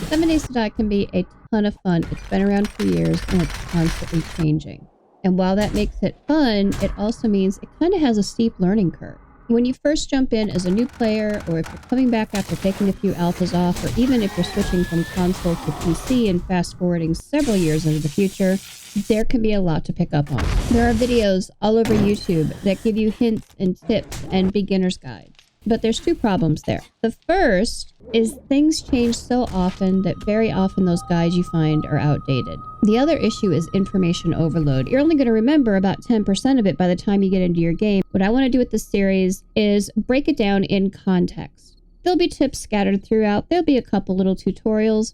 7 Days to Die can be a ton of fun. It's been around for years and it's constantly changing. And while that makes it fun, it also means it kind of has a steep learning curve. When you first jump in as a new player, or if you're coming back after taking a few alphas off, or even if you're switching from console to PC and fast forwarding several years into the future, there can be a lot to pick up on. There are videos all over YouTube that give you hints and tips and beginner's guides. But there's two problems there. The first is things change so often that very often those guides you find are outdated. The other issue is information overload. You're only going to remember about 10% of it by the time you get into your game. What I want to do with this series is break it down in context. There'll be tips scattered throughout. There'll be a couple little tutorials.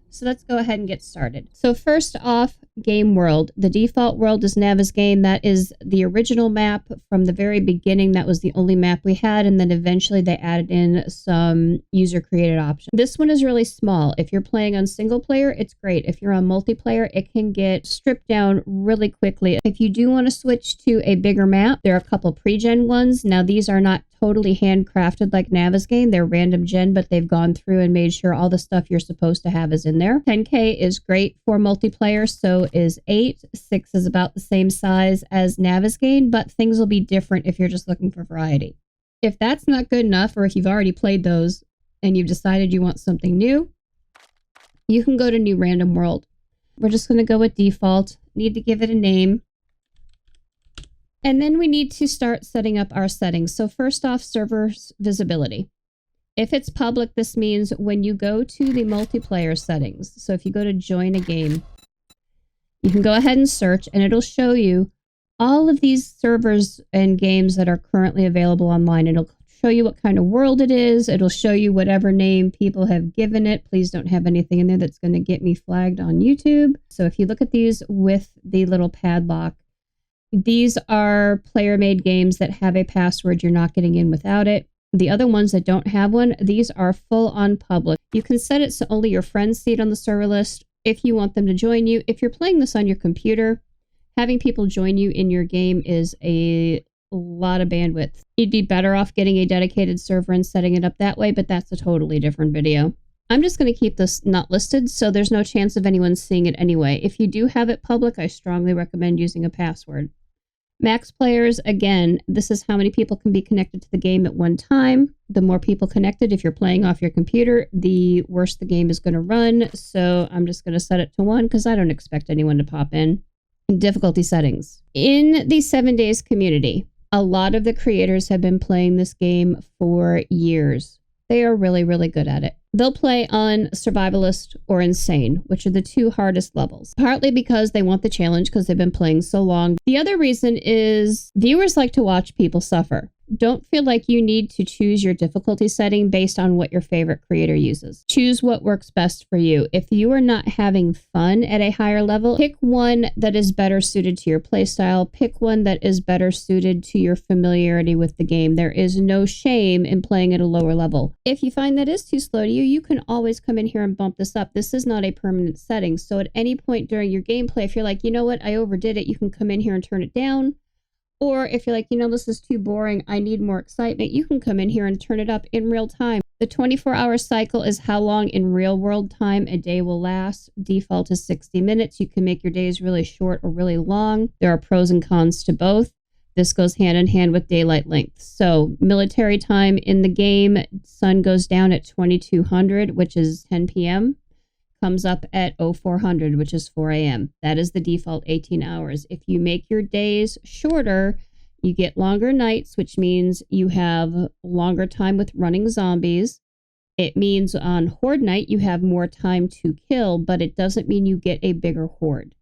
So let's go ahead and get started. So first off, game world. The default world is Navezgane. That is the original map from the very beginning. That was the only map we had. And then eventually they added in some user created options. This one is really small. If you're playing on single player, it's great. If you're on multiplayer, it can get stripped down really quickly. If you do want to switch to a bigger map, there are a couple pre-gen ones. Now these are not totally handcrafted like Navezgane. They're random gen, but they've gone through and made sure all the stuff you're supposed to have is in there. 10K is great for multiplayer, so is 8. 6 is about the same size as Navezgane, but things will be different if you're just looking for variety. If that's not good enough, or if you've already played those and you've decided you want something new, you can go to New Random World. We're just going to go with default. Need to give it a name. And then we need to start setting up our settings. So first off, servers visibility. If it's public, this means when you go to the multiplayer settings, so if you go to join a game, you can go ahead and search and it'll show you all of these servers and games that are currently available online. It'll show you what kind of world it is. It'll show you whatever name people have given it. Please don't have anything in there that's going to get me flagged on YouTube. So if you look at these with the little padlock, these are player-made games that have a password. You're not getting in without it. The other ones that don't have one, these are full-on public. You can set it so only your friends see it on the server list if you want them to join you. If you're playing this on your computer, having people join you in your game is a lot of bandwidth. You'd be better off getting a dedicated server and setting it up that way, but that's a totally different video. I'm just going to keep this not listed, so there's no chance of anyone seeing it anyway. If you do have it public, I strongly recommend using a password. Max players, again, this is how many people can be connected to the game at one time. The more people connected, if you're playing off your computer, the worse the game is going to run. So I'm just going to set it to 1 because I don't expect anyone to pop in. Difficulty settings. In the 7 Days community, a lot of the creators have been playing this game for years. They are really, really good at it. They'll play on Survivalist or Insane, which are the two hardest levels. Partly because they want the challenge because they've been playing so long. The other reason is viewers like to watch people suffer. Don't feel like you need to choose your difficulty setting based on what your favorite creator uses. Choose what works best for you. If you are not having fun at a higher level, pick one that is better suited to your playstyle. Pick one that is better suited to your familiarity with the game. There is no shame in playing at a lower level. If you find that is too slow to you, you can always come in here and bump this up. This is not a permanent setting. So at any point during your gameplay, if you're like, you know what, I overdid it, you can come in here and turn it down. Or if you're like, you know, this is too boring, I need more excitement, you can come in here and turn it up in real time. The 24-hour cycle is how long in real world time a day will last. Default is 60 minutes. You can make your days really short or really long. There are pros and cons to both. This goes hand in hand with daylight length. So military time in the game, sun goes down at 2200, which is 10 p.m. comes up at 0400, which is 4 a.m. That is the default 18 hours. If you make your days shorter, you get longer nights, which means you have longer time with running zombies. It means on horde night, you have more time to kill, but it doesn't mean you get a bigger horde.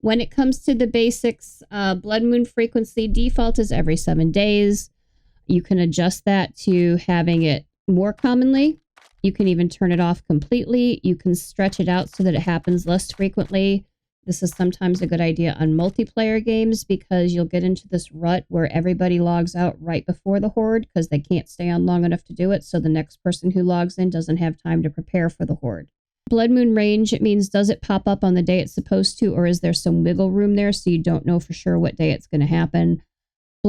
When it comes to the basics, blood moon frequency, default is every 7 days. You can adjust that to having it more commonly. You can even turn it off completely. You can stretch it out so that it happens less frequently. This is sometimes a good idea on multiplayer games because you'll get into this rut where everybody logs out right before the horde because they can't stay on long enough to do it. So the next person who logs in doesn't have time to prepare for the horde. Blood moon range, it means does it pop up on the day it's supposed to, or is there some wiggle room there so you don't know for sure what day it's going to happen?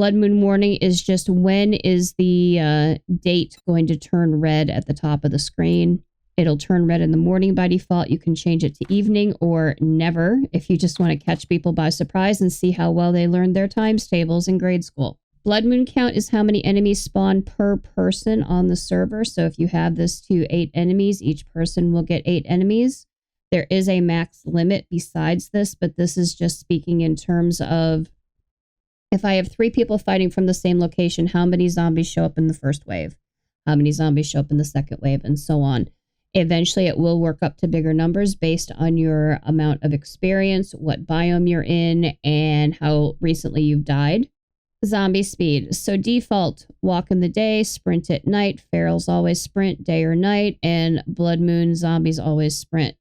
Blood moon warning is just when is the date going to turn red at the top of the screen. It'll turn red in the morning by default. You can change it to evening or never if you just want to catch people by surprise and see how well they learned their times tables in grade school. Blood moon count is how many enemies spawn per person on the server. So if you have this to 8 enemies, each person will get 8 enemies. There is a max limit besides this, but this is just speaking in terms of if I have 3 people fighting from the same location, how many zombies show up in the first wave? How many zombies show up in the second wave? And so on. Eventually, it will work up to bigger numbers based on your amount of experience, what biome you're in, and how recently you've died. Zombie speed. So default, walk in the day, sprint at night. Ferals always sprint day or night, and blood moon zombies always sprint.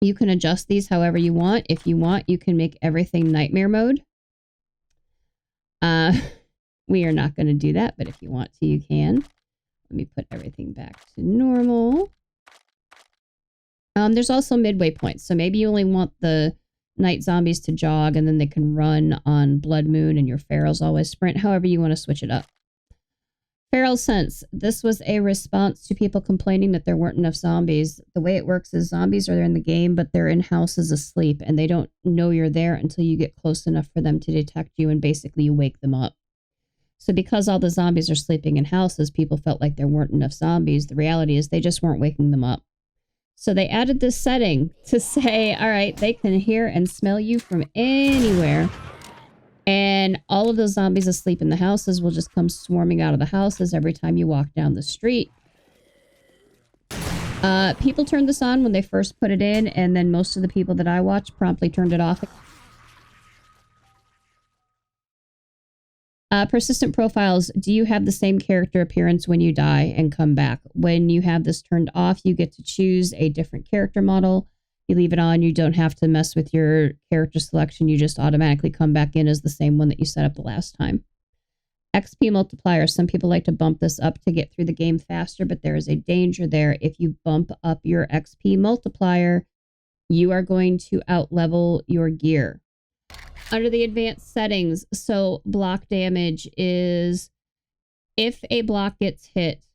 You can adjust these however you want. If you want, you can make everything nightmare mode. We are not going to do that, but if you want to, you can. Let me put everything back to normal. There's also midway points. So maybe you only want the night zombies to jog and then they can run on blood moon and your ferals always sprint. However you want to switch it up. Feral sense. This was a response to people complaining that there weren't enough zombies. The way it works is zombies are in the game, but they're in houses asleep, and they don't know you're there until you get close enough for them to detect you, and basically you wake them up. So because all the zombies are sleeping in houses, people felt like there weren't enough zombies. The reality is they just weren't waking them up. So they added this setting to say, all right, they can hear and smell you from anywhere. And all of those zombies asleep in the houses will just come swarming out of the houses every time you walk down the street. People turned this on when they first put it in, and then most of the people that I watch promptly turned it off. Persistent profiles. Do you have the same character appearance when you die and come back? When you have this turned off, you get to choose a different character model. You leave it on, you don't have to mess with your character selection. You just automatically come back in as the same one that you set up the last time. XP multiplier. Some people like to bump this up to get through the game faster, but there is a danger there. If you bump up your XP multiplier, you are going to outlevel your gear. Under the advanced settings, so block damage is if a block gets hit,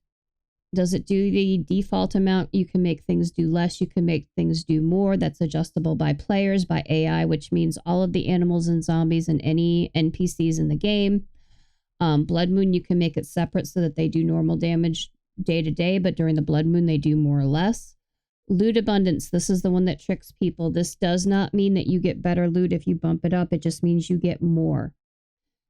does it do the default amount? You can make things do less. You can make things do more. That's adjustable by players, by AI, which means all of the animals and zombies and any NPCs in the game. Blood moon, you can make it separate so that they do normal damage day to day, but during the blood moon, they do more or less. Loot abundance. This is the one that tricks people. This does not mean that you get better loot if you bump it up. It just means you get more.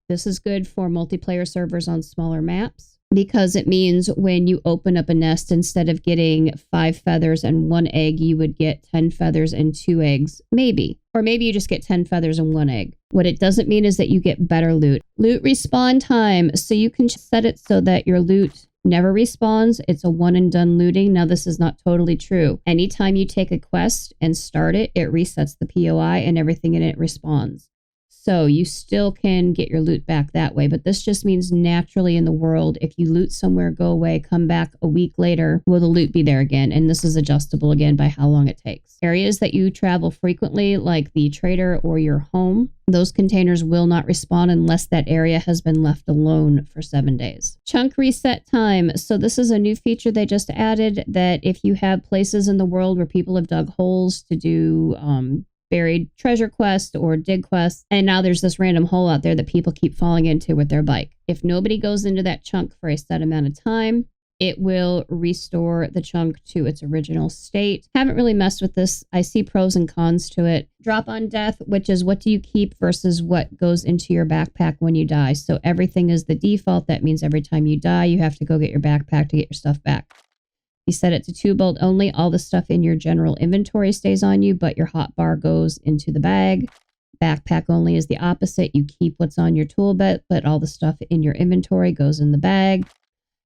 This is good for multiplayer servers on smaller maps, because it means when you open up a nest, instead of getting 5 feathers and 1 egg, you would get 10 feathers and 2 eggs, maybe. Or maybe you just get 10 feathers and 1 egg. What it doesn't mean is that you get better loot. Loot respawn time. So you can set it so that your loot never respawns. It's a one and done looting. Now, this is not totally true. Anytime you take a quest and start it, it resets the POI and everything in it respawns. So you still can get your loot back that way. But this just means naturally in the world, if you loot somewhere, go away, come back a week later, will the loot be there again? And this is adjustable again by how long it takes. Areas that you travel frequently, like the trader or your home, those containers will not respawn unless that area has been left alone for 7 days. Chunk reset time. So this is a new feature they just added, that if you have places in the world where people have dug holes to do buried treasure quest or dig quests, and now there's this random hole out there that people keep falling into with their bike. If nobody goes into that chunk for a set amount of time, it will restore the chunk to its original state. Haven't really messed with this. I see pros and cons to it. Drop on death, which is what do you keep versus what goes into your backpack when you die. So everything is the default. That means every time you die, you have to go get your backpack to get your stuff back. You set it to 2 bolt only. All the stuff in your general inventory stays on you, but your hotbar goes into the bag. Backpack only is the opposite. You keep what's on your tool belt, but all the stuff in your inventory goes in the bag.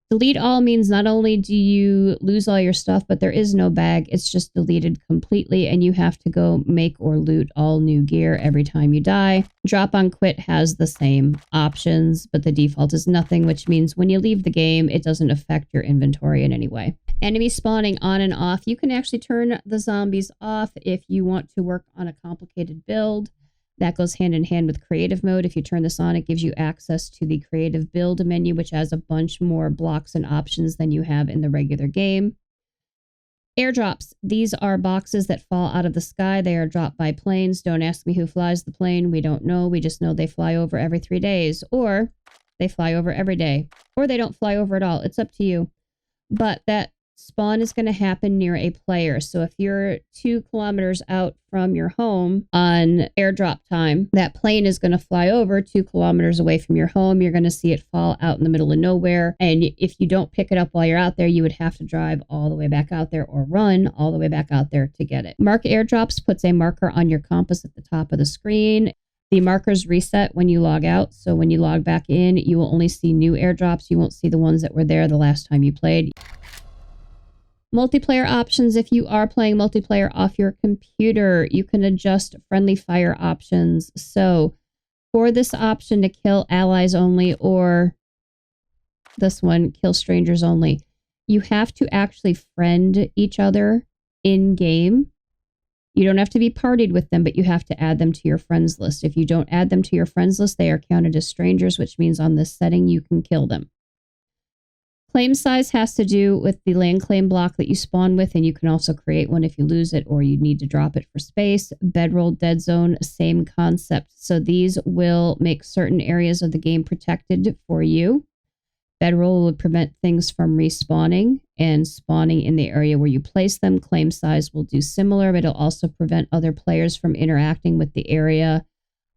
Delete all means not only do you lose all your stuff, but there is no bag. It's just deleted completely, and you have to go make or loot all new gear every time you die. Drop on quit has the same options, but the default is nothing, which means when you leave the game, it doesn't affect your inventory in any way. Enemy spawning on and off. You can actually turn the zombies off if you want to work on a complicated build. That goes hand in hand with creative mode. If you turn this on, it gives you access to the creative build menu, which has a bunch more blocks and options than you have in the regular game. Airdrops. These are boxes that fall out of the sky. They are dropped by planes. Don't ask me who flies the plane. We don't know. We just know they fly over every 3 days, or they fly over every day, or they don't fly over at all. It's up to you. But that spawn is going to happen near a player. So if you're 2 kilometers out from your home on airdrop time, that plane is going to fly over 2 kilometers away from your home. You're going to see it fall out in the middle of nowhere. And if you don't pick it up while you're out there, you would have to drive all the way back out there or run all the way back out there to get it. Mark airdrops puts a marker on your compass at the top of the screen. The markers reset when you log out. So when you log back in, you will only see new airdrops. You won't see the ones that were there the last time you played. Multiplayer options. If you are playing multiplayer off your computer, you can adjust friendly fire options. So for this option to kill allies only, or this one, kill strangers only, you have to actually friend each other in game. You don't have to be partied with them, but you have to add them to your friends list. If you don't add them to your friends list, they are counted as strangers, which means on this setting, you can kill them. Claim size has to do with the land claim block that you spawn with, and you can also create one if you lose it or you need to drop it for space. Bedroll, dead zone, same concept. So these will make certain areas of the game protected for you. Bedroll will prevent things from respawning and spawning in the area where you place them. Claim size will do similar, but it'll also prevent other players from interacting with the area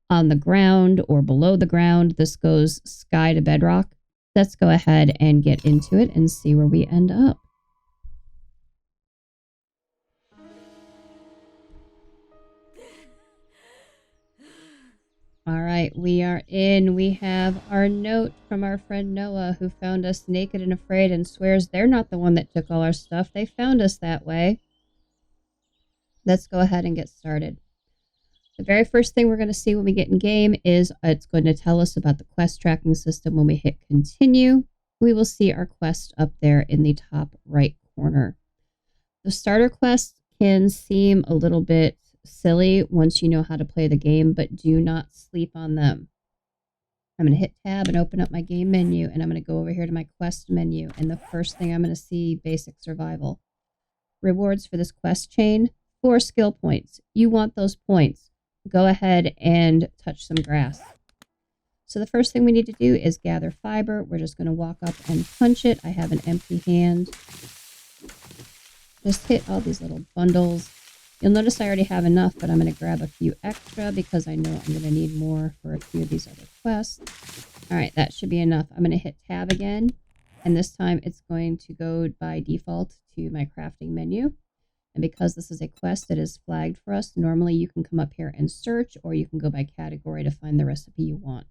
on the ground or below the ground. This goes sky to bedrock. Let's go ahead and get into it and see where we end up. All right, we are in. We have our note from our friend Noah, who found us naked and afraid and swears they're not the one that took all our stuff. They found us that way. Let's go ahead and get started. The very first thing we're going to see when we get in game is it's going to tell us about the quest tracking system. When we hit continue, we will see our quest up there in the top right corner. The starter quests can seem a little bit silly once you know how to play the game, but do not sleep on them. I'm going to hit tab and open up my game menu, and I'm going to go over here to my quest menu, and the first thing I'm going to see, basic survival. Rewards for this quest chain, 4 skill points. You want those points. Go ahead and touch some grass. So the first thing we need to do is gather fiber. We're just going to walk up and punch it. I have an empty hand. Just hit all these little bundles. You'll notice I already have enough, but I'm going to grab a few extra because I know I'm going to need more for a few of these other quests. All right, that should be enough. I'm going to hit tab again, and this time it's going to go by default to my crafting menu. And because this is a quest that is flagged for us, normally you can come up here and search, or you can go by category to find the recipe you want.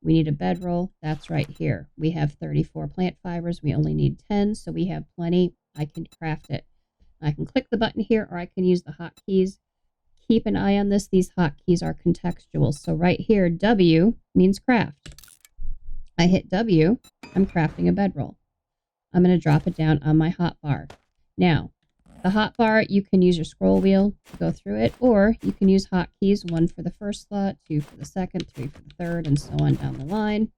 We need a bedroll. That's right here. We have 34 plant fibers. We only need 10, so we have plenty. I can craft it. I can click the button here, or I can use the hotkeys. Keep an eye on this. These hotkeys are contextual. So right here, W means craft. I hit W. I'm crafting a bedroll. I'm going to drop it down on my hotbar. Now, the hotbar, you can use your scroll wheel to go through it, or you can use hotkeys, 1 for the first slot, 2 for the second, 3 for the third, and so on down the line.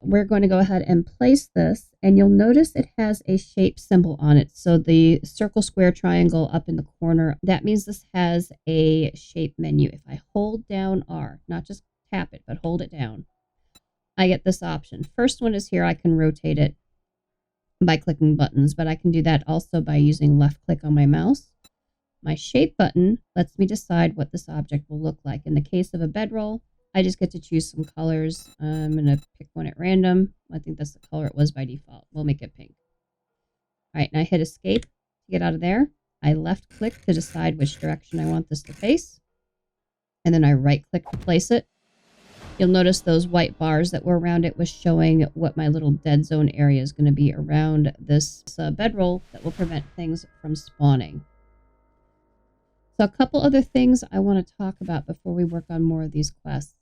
We're going to go ahead and place this, and you'll notice it has a shape symbol on it. So the circle, square, triangle up in the corner, that means this has a shape menu. If I hold down R, not just tap it, but hold it down, I get this option. First one is here. I can rotate it by clicking buttons, but I can do that also by using left click on my mouse. My shape button lets me decide what this object will look like. In the case of a bedroll, I just get to choose some colors. I'm going to pick one at random. I think that's the color it was by default. We'll make it pink. All right, and I hit escape to get out of there. I left click to decide which direction I want this to face. And then I right click to place it. You'll notice those white bars that were around it was showing what my little dead zone area is going to be around this bedroll that will prevent things from spawning. So a couple other things I want to talk about before we work on more of these quests.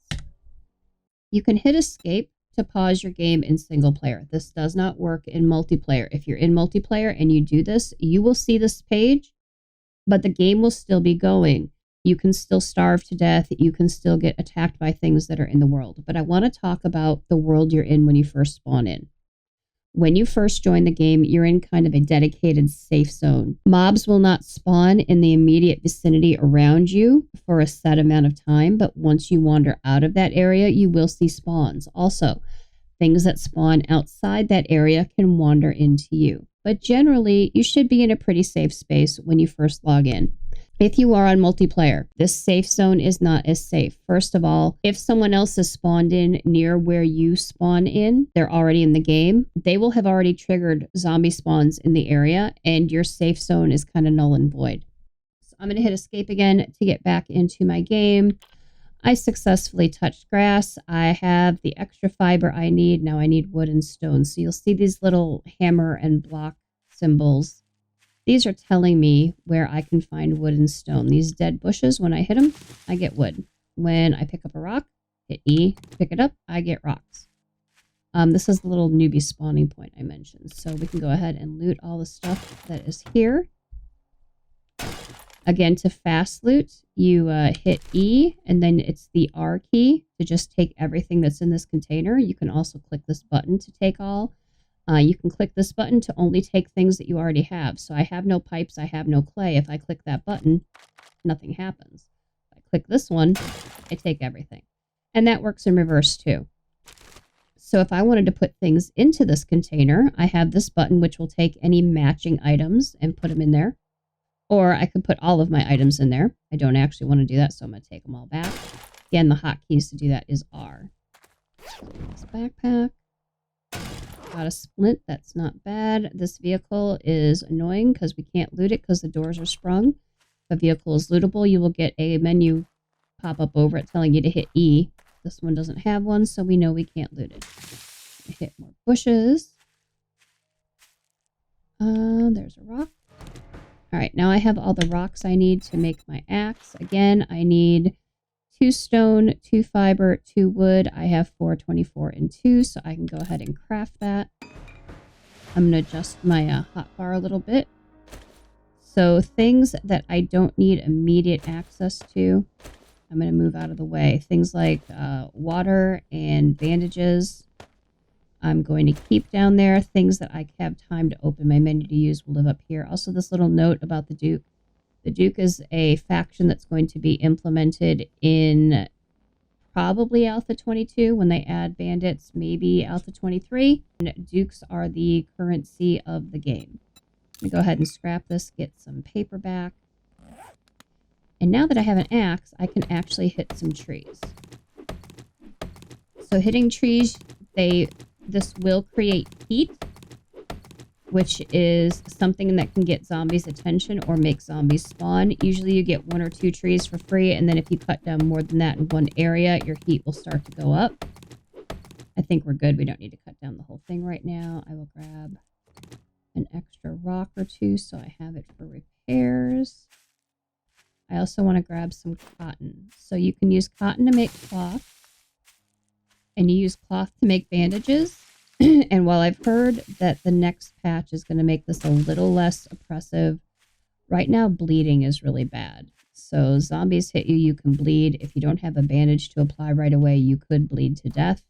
You can hit escape to pause your game in single player. This does not work in multiplayer. If you're in multiplayer and you do this, you will see this page, but the game will still be going. You can still starve to death. You can still get attacked by things that are in the world. But I want to talk about the world you're in when you first spawn in. When you first join the game, you're in kind of a dedicated safe zone. Mobs will not spawn in the immediate vicinity around you for a set amount of time, but once you wander out of that area, you will see spawns. Also, things that spawn outside that area can wander into you. But generally, you should be in a pretty safe space when you first log in. If you are on multiplayer, this safe zone is not as safe. First of all, if someone else has spawned in near where you spawn in, they're already in the game, they will have already triggered zombie spawns in the area, and your safe zone is kind of null and void. So I'm going to hit escape again to get back into my game. I successfully touched grass. I have the extra fiber I need. Now I need wood and stone. So you'll see these little hammer and block symbols. These are telling me where I can find wood and stone. These dead bushes, when I hit them, I get wood. When I pick up a rock, hit E, pick it up, I get rocks. This is the little newbie spawning point I mentioned. So we can go ahead and loot all the stuff that is here. Again, to fast loot, you hit E, and then it's the R key to just take everything that's in this container. You can also click this button to take all. You can click this button to only take things that you already have. So I have no pipes, I have no clay. If I click that button, nothing happens. If I click this one, I take everything. And that works in reverse too. So if I wanted to put things into this container, I have this button which will take any matching items and put them in there. Or I could put all of my items in there. I don't actually want to do that, so I'm going to take them all back. Again, the hotkeys to do that is R. This backpack. Got a splint, that's not bad. This vehicle is annoying because we can't loot it because the doors are sprung. If a vehicle is lootable, you will get a menu pop up over it telling you to hit E. This one doesn't have one, so we know we can't loot it. Hit more bushes. There's a rock. Alright, now I have all the rocks I need to make my axe. Again, I need 2 stone, 2 fiber, 2 wood. I have 4, 24, and 2, so I can go ahead and craft that. I'm going to adjust my hotbar a little bit. So things that I don't need immediate access to, I'm going to move out of the way. Things like water and bandages, I'm going to keep down there. Things that I have time to open my menu to use will live up here. Also, this little note about the Duke. The Duke is a faction that's going to be implemented in probably Alpha 22 when they add bandits, maybe Alpha 23. And Dukes are the currency of the game. I'm going to go ahead and scrap this, get some paper back. And now that I have an axe, I can actually hit some trees. So hitting trees, this will create heat, which is something that can get zombies' attention or make zombies spawn. Usually you get 1 or 2 trees for free, and then if you cut down more than that in one area, your heat will start to go up. I think we're good. We don't need to cut down the whole thing right now. I will grab an extra rock or 2 so I have it for repairs. I also want to grab some cotton. So you can use cotton to make cloth, and you use cloth to make bandages. And while I've heard that the next patch is going to make this a little less oppressive, right now bleeding is really bad. So zombies hit you, you can bleed. If you don't have a bandage to apply right away, you could bleed to death.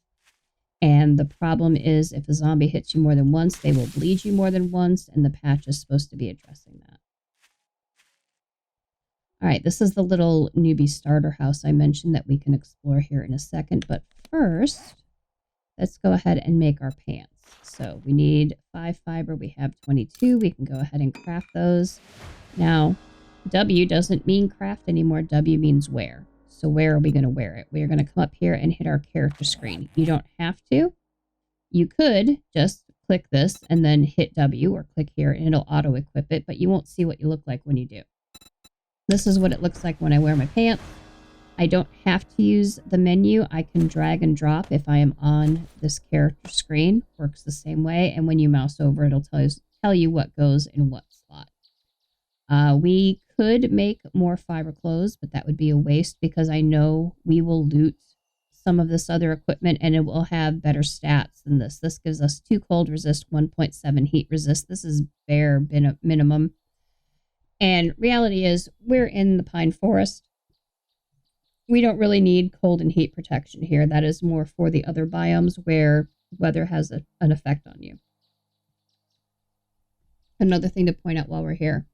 And the problem is if a zombie hits you more than once, they will bleed you more than once, and the patch is supposed to be addressing that. All right, this is the little newbie starter house I mentioned that we can explore here in a second. But first, let's go ahead and make our pants. So we need 5 fiber. We have 22. We can go ahead and craft those. Now, W doesn't mean craft anymore. W means wear. So where are we going to wear it? We're going to come up here and hit our character screen. You don't have to. You could just click this and then hit W or click here and it'll auto-equip it, but you won't see what you look like when you do. This is what it looks like when I wear my pants. I don't have to use the menu. I can drag and drop if I am on this character screen. Works the same way. And when you mouse over, it'll tell you what goes in what slot. We could make more fiber clothes, but that would be a waste because I know we will loot some of this other equipment and it will have better stats than this. This gives us 2 cold resist, 1.7 heat resist. This is bare minimum. And reality is we're in the pine forest. We don't really need cold and heat protection here. That is more for the other biomes where weather has an effect on you. Another thing to point out while we're here.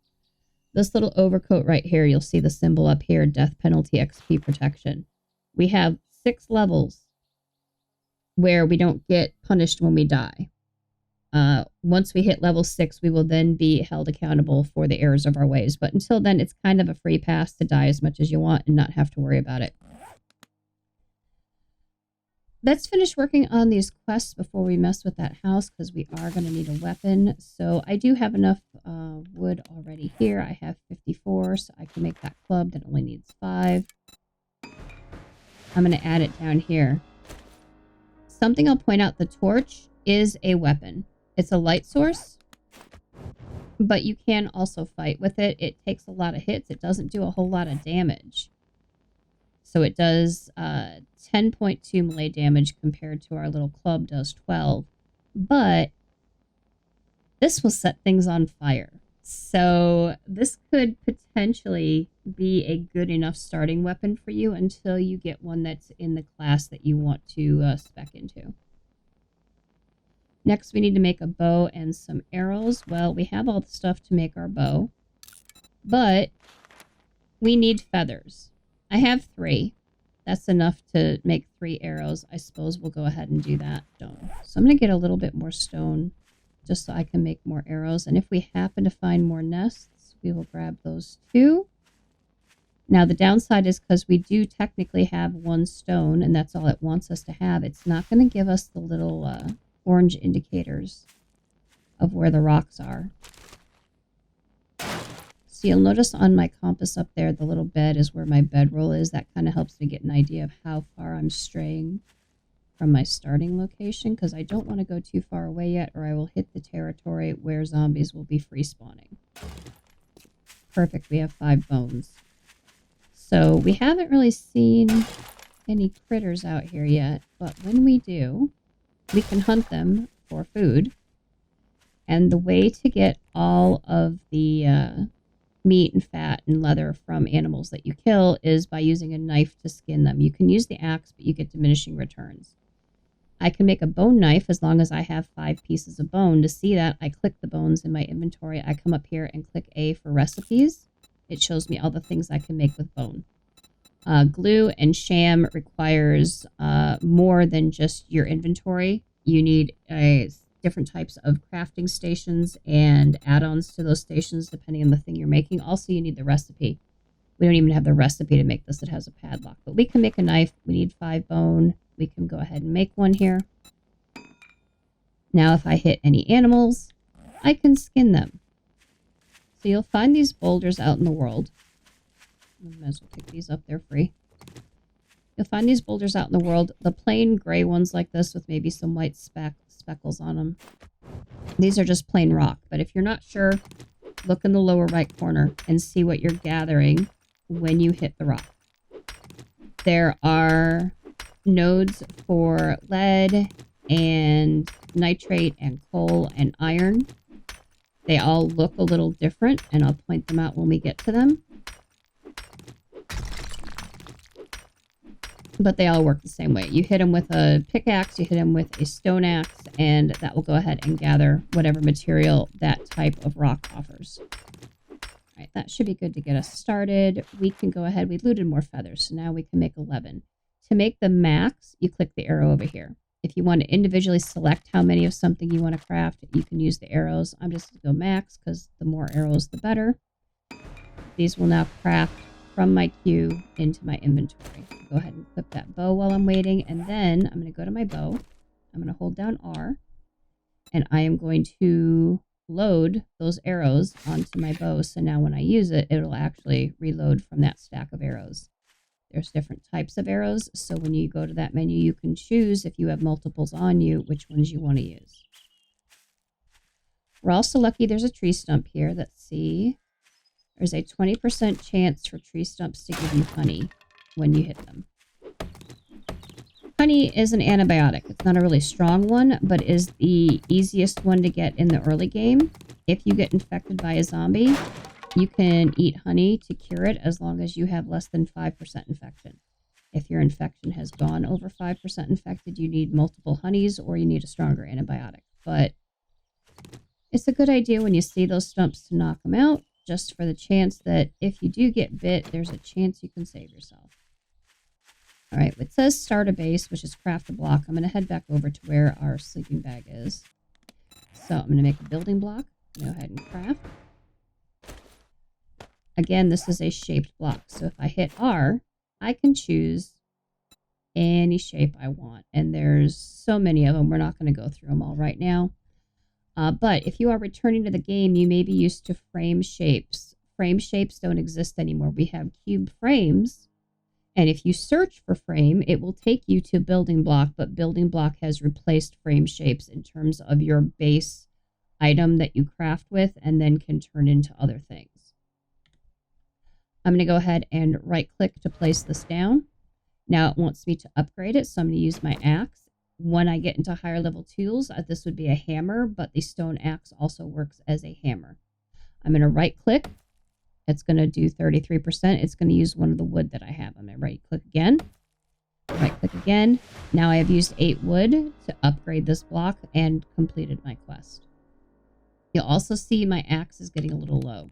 This little overcoat right here, you'll see the symbol up here, death penalty XP protection. We have 6 levels where we don't get punished when we die. Once we hit level 6, we will then be held accountable for the errors of our ways. But until then, it's kind of a free pass to die as much as you want and not have to worry about it. Let's finish working on these quests before we mess with that house, because we are going to need a weapon. So I do have enough wood already here. I have 54, so I can make that club that only needs 5. I'm going to add it down here. Something I'll point out, the torch is a weapon. It's a light source, but you can also fight with it. It takes a lot of hits. It doesn't do a whole lot of damage. So it does 10.2 melee damage compared to our little club does 12. But this will set things on fire. So this could potentially be a good enough starting weapon for you until you get one that's in the class that you want to spec into. Next, we need to make a bow and some arrows. Well, we have all the stuff to make our bow, but we need feathers. I have 3. That's enough to make 3 arrows. I suppose we'll go ahead and do that. Stone. So I'm going to get a little bit more stone just so I can make more arrows. And if we happen to find more nests, we will grab those too. Now, the downside is because we do technically have 1 stone, and that's all it wants us to have, it's not going to give us the little orange indicators of where the rocks are. So you'll notice on my compass up there, the little bed is where my bedroll is. That kind of helps me get an idea of how far I'm straying from my starting location, because I don't want to go too far away yet, or I will hit the territory where zombies will be free spawning. Perfect, we have 5 bones. So we haven't really seen any critters out here yet, but when we do, we can hunt them for food. And the way to get all of the meat and fat and leather from animals that you kill is by using a knife to skin them. You can use the axe, but you get diminishing returns. I can make a bone knife as long as I have 5 pieces of bone. To see that, I click the bones in my inventory. I come up here and click A for recipes. It shows me all the things I can make with bone. Glue and sham requires more than just your inventory. You need different types of crafting stations and add-ons to those stations depending on the thing you're making. Also, you need the recipe. We don't even have the recipe to make this. It has a padlock. But we can make a knife. We need 5 bone. We can go ahead and make one here. Now, if I hit any animals, I can skin them. So you'll find these boulders out in the world. I might as well pick these up. They're free. You'll find these boulders out in the world. The plain gray ones like this with maybe some white speckles on them. These are just plain rock. But if you're not sure, look in the lower right corner and see what you're gathering when you hit the rock. There are nodes for lead and nitrate and coal and iron. They all look a little different, and I'll point them out when we get to them. But they all work the same way. You hit them with a pickaxe, you hit them with a stone axe, and that will go ahead and gather whatever material that type of rock offers. All right, that should be good to get us started. We can go ahead. We looted more feathers, so now we can make 11. To make the max, you click the arrow over here. If you want to individually select how many of something you want to craft, you can use the arrows. I'm just going to go max because the more arrows, the better. These will now craft from my queue into my inventory. Go ahead and equip that bow while I'm waiting, and then I'm going to go to my bow. I'm going to hold down R, and I am going to load those arrows onto my bow, so now when I use it, it'll actually reload from that stack of arrows. There's different types of arrows, so when you go to that menu, you can choose, if you have multiples on you, which ones you want to use. We're also lucky there's a tree stump here. Let's see. There's a 20% chance for tree stumps to give you honey when you hit them. Honey is an antibiotic. It's not a really strong one, but is the easiest one to get in the early game. If you get infected by a zombie, you can eat honey to cure it as long as you have less than 5% infection. If your infection has gone over 5% infected, you need multiple honeys or you need a stronger antibiotic. But it's a good idea when you see those stumps to knock them out, just for the chance that if you do get bit, there's a chance you can save yourself. All right, it says start a base, which is craft a block. I'm going to head back over to where our sleeping bag is. So I'm going to make a building block. Go ahead and craft. Again, this is a shaped block. So if I hit R, I can choose any shape I want. And there's so many of them. We're not going to go through them all right now. But if you are returning to the game, you may be used to frame shapes. Frame shapes don't exist anymore. We have cube frames. And if you search for frame, it will take you to building block. But building block has replaced frame shapes in terms of your base item that you craft with and then can turn into other things. I'm going to go ahead and right click to place this down. Now it wants me to upgrade it, so I'm going to use my axe. When I get into higher level tools, this would be a hammer, but the stone axe also works as a hammer. I'm going to right click. It's going to do 33%. It's going to use one of the wood that I have. I'm going to right click again. Right click again. Now I have used 8 wood to upgrade this block and completed my quest. You'll also see my axe is getting a little low.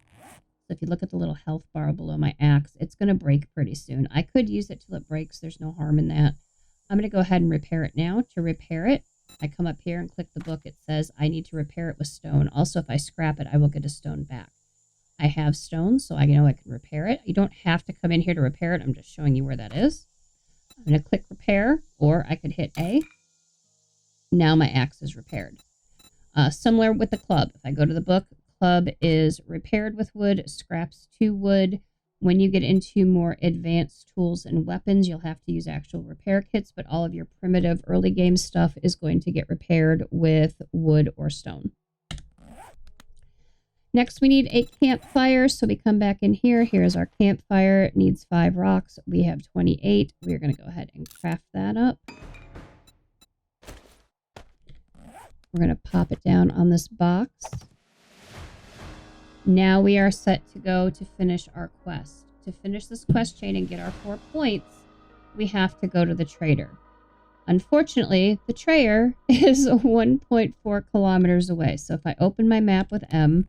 So if you look at the little health bar below my axe, it's going to break pretty soon. I could use it till it breaks. There's no harm in that. I'm going to go ahead and repair it now. To repair it, I come up here and click the book. It says I need to repair it with stone. Also, if I scrap it, I will get a stone back. I have stone, so I know I can repair it. You don't have to come in here to repair it. I'm just showing you where that is. I'm going to click repair, or I could hit A. Now my axe is repaired. Similar with the club. If I go to the book, club is repaired with wood, scraps 2 wood. When you get into more advanced tools and weapons, you'll have to use actual repair kits, but all of your primitive early game stuff is going to get repaired with wood or stone. Next, we need a campfire, so we come back in here. Here's our campfire. It needs 5 rocks. We have 28. We're going to go ahead and craft that up. We're going to pop it down on this box. Now we are set to go to finish our quest. To finish this quest chain and get our 4 points, we have to go to the trader. Unfortunately, the trader is 1.4 kilometers away. So if I open my map with M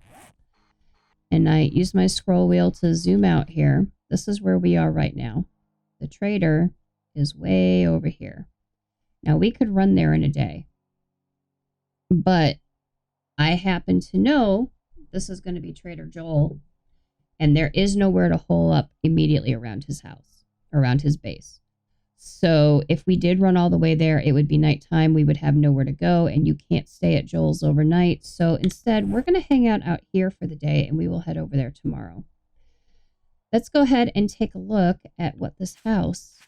and I use my scroll wheel to zoom out here, this is where we are right now. The trader is way over here. Now we could run there in a day, but I happen to know this is going to be Trader Joel, and there is nowhere to hole up immediately around his house, around his base. So if we did run all the way there, it would be nighttime. We would have nowhere to go, and you can't stay at Joel's overnight. So instead, we're going to hang out here for the day, and we will head over there tomorrow. Let's go ahead and take a look at what this house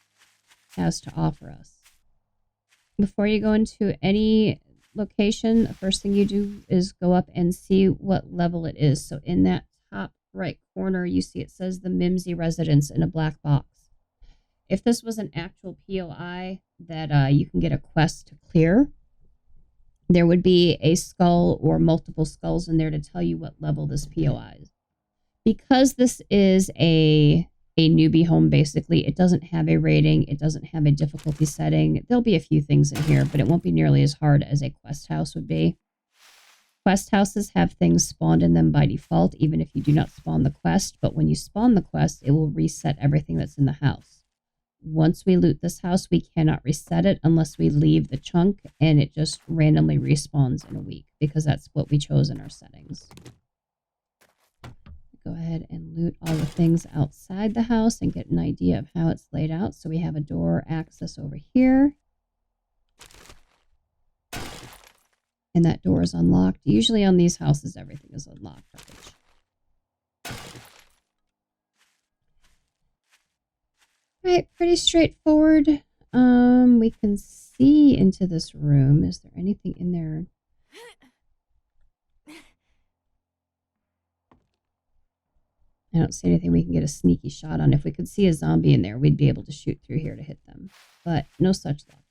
has to offer us. Before you go into any location, the first thing you do is go up and see what level it is. So in that top right corner, you see it says the Mimsy Residence in a black box. If this was an actual POI that you can get a quest to clear, there would be a skull or multiple skulls in there to tell you what level this POI is. Because this is a newbie home, basically, it doesn't have a rating, it doesn't have a difficulty setting. There'll be a few things in here, but it won't be nearly as hard as a quest house would be. Quest houses have things spawned in them by default, even if you do not spawn the quest, but when you spawn the quest, it will reset everything that's in the house. Once we loot this house, we cannot reset it unless we leave the chunk, and it just randomly respawns in a week, because that's what we chose in our settings. Go ahead and loot all the things outside the house and get an idea of how it's laid out. So we have a door access over here. And that door is unlocked. Usually on these houses, everything is unlocked. Alright, pretty straightforward. We can see into this room. Is there anything in there? I don't see anything we can get a sneaky shot on. If we could see a zombie in there, we'd be able to shoot through here to hit them. But no such luck.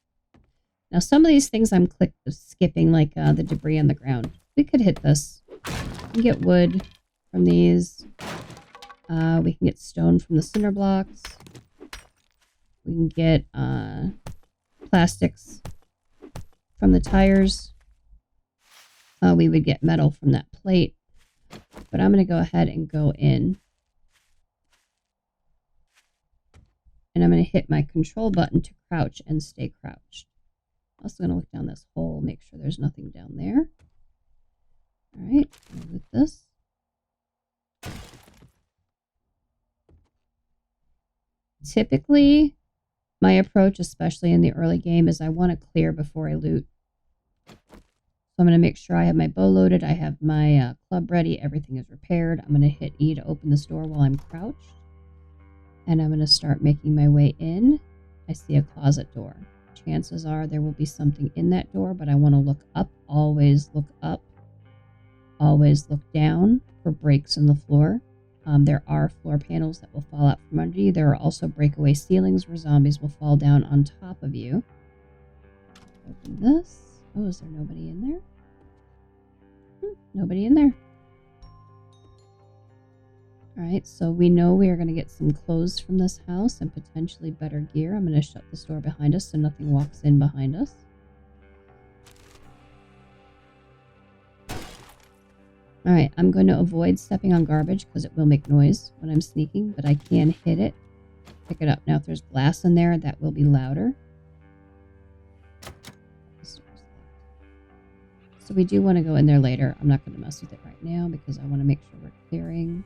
Now, some of these things I'm skipping, like the debris on the ground. We could hit this. We can get wood from these. We can get stone from the cinder blocks. We can get plastics from the tires. We would get metal from that plate. But I'm going to go ahead and go in. And I'm going to hit my control button to crouch and stay crouched. I'm also going to look down this hole, make sure there's nothing down there. All right, loot this. Typically, my approach, especially in the early game, is I want to clear before I loot. So I'm going to make sure I have my bow loaded, I have my club ready, everything is repaired. I'm going to hit E to open this door while I'm crouched. And I'm going to start making my way in. I see a closet door. Chances are there will be something in that door, but I want to look up. Always look up. Always look down for breaks in the floor. There are floor panels that will fall out from under you. There are also breakaway ceilings where zombies will fall down on top of you. Open this. Oh, is there nobody in there? Nobody in there. Alright, so we know we are going to get some clothes from this house and potentially better gear. I'm going to shut this door behind us so nothing walks in behind us. Alright, I'm going to avoid stepping on garbage because it will make noise when I'm sneaking, but I can hit it, pick it up. Now if there's glass in there, that will be louder. So we do want to go in there later. I'm not going to mess with it right now because I want to make sure we're clearing.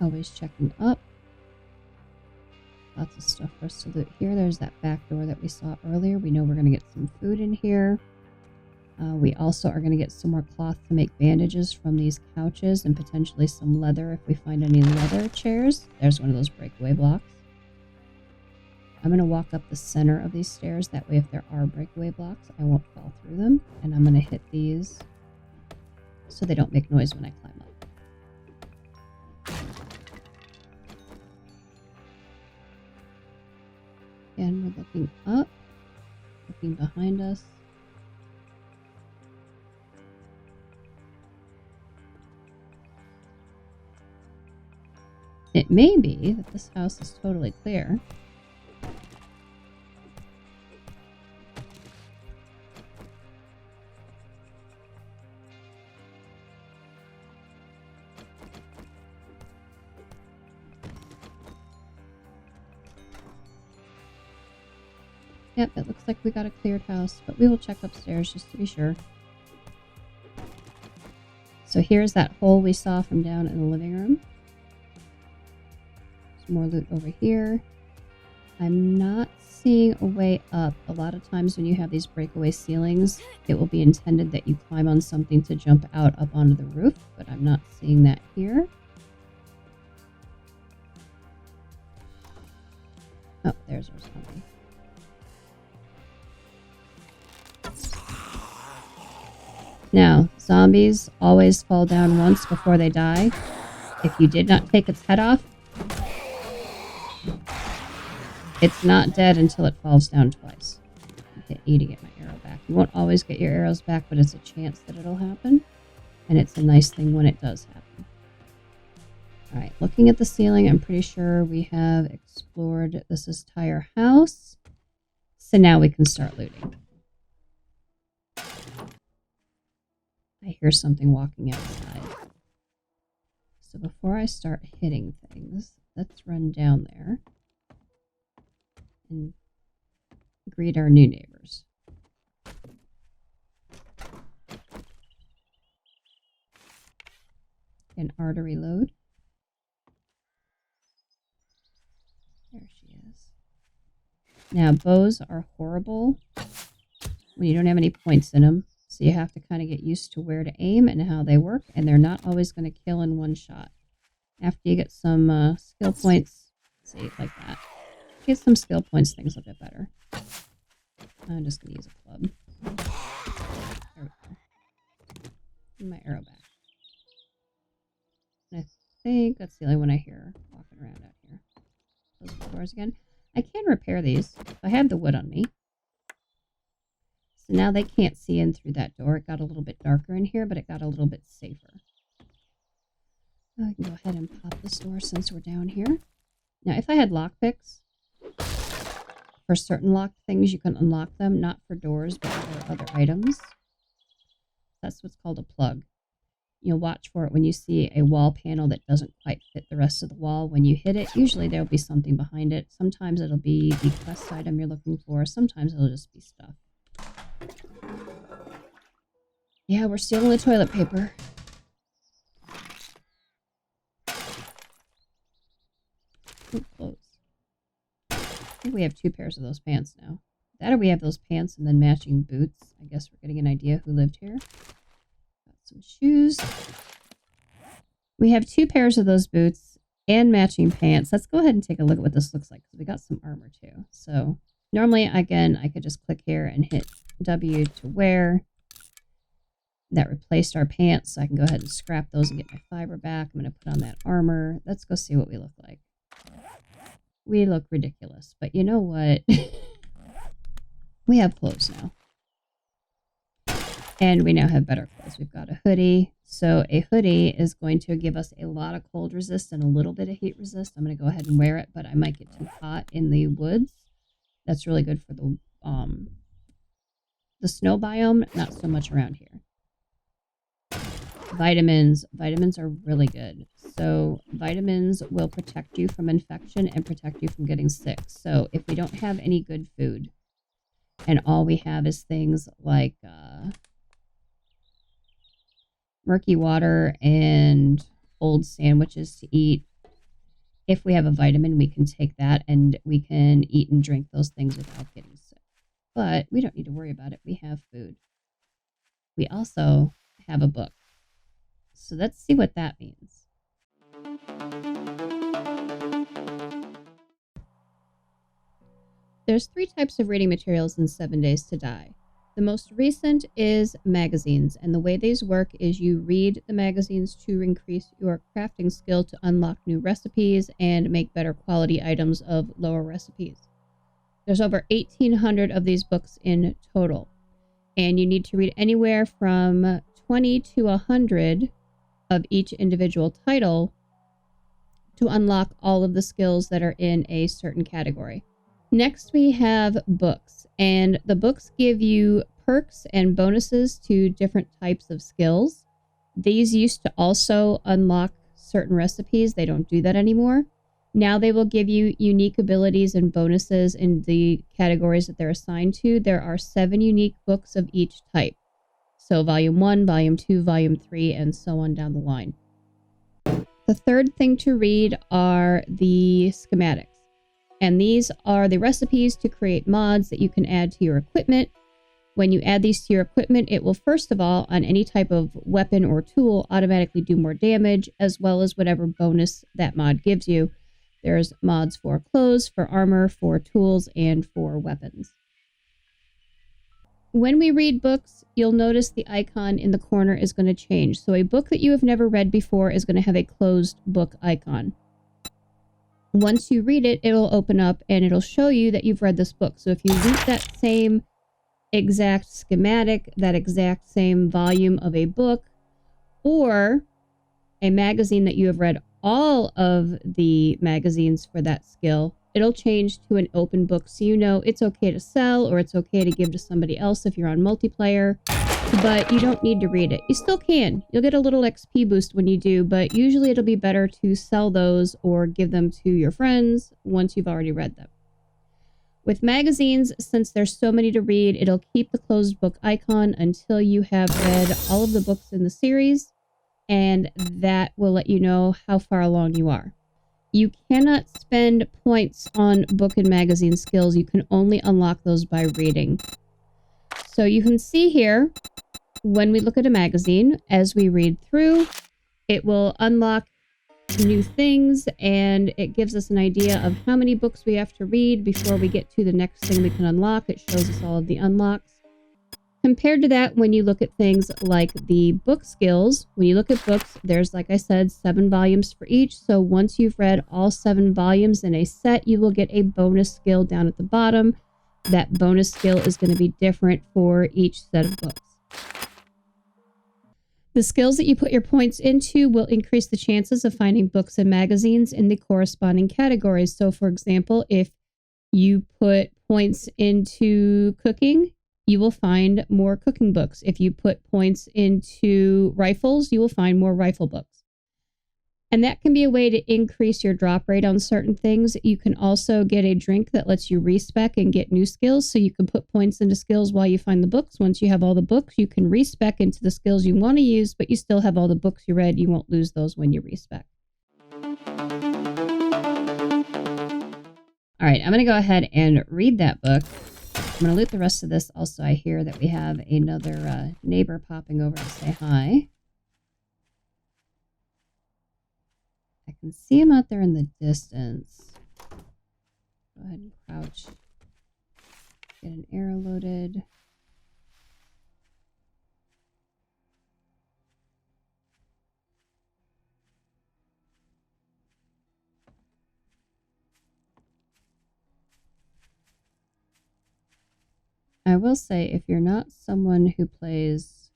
Always checking up. Lots of stuff for us to loot here. There's that back door that we saw earlier. We know we're going to get some food in here. We also are going to get some more cloth to make bandages from these couches and potentially some leather if we find any leather chairs. There's one of those breakaway blocks. I'm going to walk up the center of these stairs. That way if there are breakaway blocks, I won't fall through them. And I'm going to hit these so they don't make noise when I climb up. And we're looking up, looking behind us. It may be that this house is totally clear. Yep, it looks like we got a cleared house, but we will check upstairs just to be sure. So here's that hole we saw from down in the living room. Some more loot over here. I'm not seeing a way up. A lot of times when you have these breakaway ceilings, it will be intended that you climb on something to jump out up onto the roof, but I'm not seeing that here. Oh, there's our zombie. Now, zombies always fall down once before they die. If you did not take its head off, it's not dead until it falls down twice. Hit E to get my arrow back. You won't always get your arrows back, but it's a chance that it'll happen. And it's a nice thing when it does happen. Alright, looking at the ceiling, I'm pretty sure we have explored this entire house. So now we can start looting. I hear something walking outside. So before I start hitting things, let's run down there and greet our new neighbors. An R to reload. There she is. Now, bows are horrible when you don't have any points in them. So you have to kind of get used to where to aim and how they work, and they're not always going to kill in one shot. After you get some skill points, see, like that. Get some skill points, things will get better. I'm just going to use a club. There we go. Get my arrow back. And I think that's the only one I hear walking around out here. Close the doors again. I can repair these. I have the wood on me. So now they can't see in through that door. It got a little bit darker in here, but it got a little bit safer. I can go ahead and pop this door since we're down here. Now, if I had lockpicks, for certain locked things, you can unlock them, not for doors, but for other items. That's what's called a plug. You'll watch for it when you see a wall panel that doesn't quite fit the rest of the wall. When you hit it, usually there'll be something behind it. Sometimes it'll be the quest item you're looking for. Sometimes it'll just be stuff. Yeah, we're stealing the toilet paper. Ooh, clothes. I think we have 2 pairs of those pants now. That or we have those pants and then matching boots. I guess we're getting an idea who lived here. Got some shoes. We have 2 pairs of those boots and matching pants. Let's go ahead and take a look at what this looks like because we got some armor too. So normally, again, I could just click here and hit W to wear. That replaced our pants, so I can go ahead and scrap those and get my fiber back. I'm going to put on that armor. Let's go see what we look like. We look ridiculous, but you know what? We have clothes now. And we now have better clothes. We've got a hoodie. So a hoodie is going to give us a lot of cold resist and a little bit of heat resist. I'm going to go ahead and wear it, but I might get too hot in the woods. That's really good for the snow biome, not so much around here. Vitamins. Vitamins are really good. So vitamins will protect you from infection and protect you from getting sick. So if we don't have any good food and all we have is things like murky water and old sandwiches to eat, if we have a vitamin, we can take that and we can eat and drink those things without getting sick. But we don't need to worry about it. We have food. We also have a book. So let's see what that means. There's 3 types of reading materials in 7 Days to Die. The most recent is magazines, and the way these work is you read the magazines to increase your crafting skill to unlock new recipes and make better quality items of lower recipes. There's over 1,800 of these books in total, and you need to read anywhere from 20 to 100 of each individual title to unlock all of the skills that are in a certain category. Next, we have books, and the books give you perks and bonuses to different types of skills. These used to also unlock certain recipes. They don't do that anymore. Now they will give you unique abilities and bonuses in the categories that they're assigned to. There are 7 unique books of each type. So Volume 1, Volume 2, Volume 3, and so on down the line. The third thing to read are the schematics. And these are the recipes to create mods that you can add to your equipment. When you add these to your equipment, it will first of all, on any type of weapon or tool, automatically do more damage, as well as whatever bonus that mod gives you. There's mods for clothes, for armor, for tools, and for weapons. When we read books, you'll notice the icon in the corner is going to change. So a book that you have never read before is going to have a closed book icon. Once you read it, it'll open up and it'll show you that you've read this book. So if you read that same exact schematic, that exact same volume of a book, or a magazine that you have read all of the magazines for that skill, it'll change to an open book, so you know it's okay to sell or it's okay to give to somebody else if you're on multiplayer, but you don't need to read it. You still can. You'll get a little XP boost when you do, but usually it'll be better to sell those or give them to your friends once you've already read them. With magazines, since there's so many to read, it'll keep the closed book icon until you have read all of the books in the series, and that will let you know how far along you are. You cannot spend points on book and magazine skills. You can only unlock those by reading. So you can see here, when we look at a magazine, as we read through, it will unlock new things, and it gives us an idea of how many books we have to read before we get to the next thing we can unlock. It shows us all of the unlocks. Compared to that, when you look at things like the book skills, when you look at books, there's, like I said, 7 volumes for each. So once you've read all 7 volumes in a set, you will get a bonus skill down at the bottom. that bonus skill is going to be different for each set of books. The skills that you put your points into will increase the chances of finding books and magazines in the corresponding categories. So, for example, if you put points into cooking, you will find more cooking books. If you put points into rifles, you will find more rifle books. And that can be a way to increase your drop rate on certain things. You can also get a drink that lets you respec and get new skills. So you can put points into skills while you find the books. Once you have all the books, you can respec into the skills you want to use, but you still have all the books you read. You won't lose those when you respec. All right, I'm going to go ahead and read that book. I'm going to loot the rest of this. Also, I hear that we have another neighbor popping over to say hi. I can see him out there in the distance. Go ahead and crouch. Get an arrow loaded. I will say, if you're not someone who plays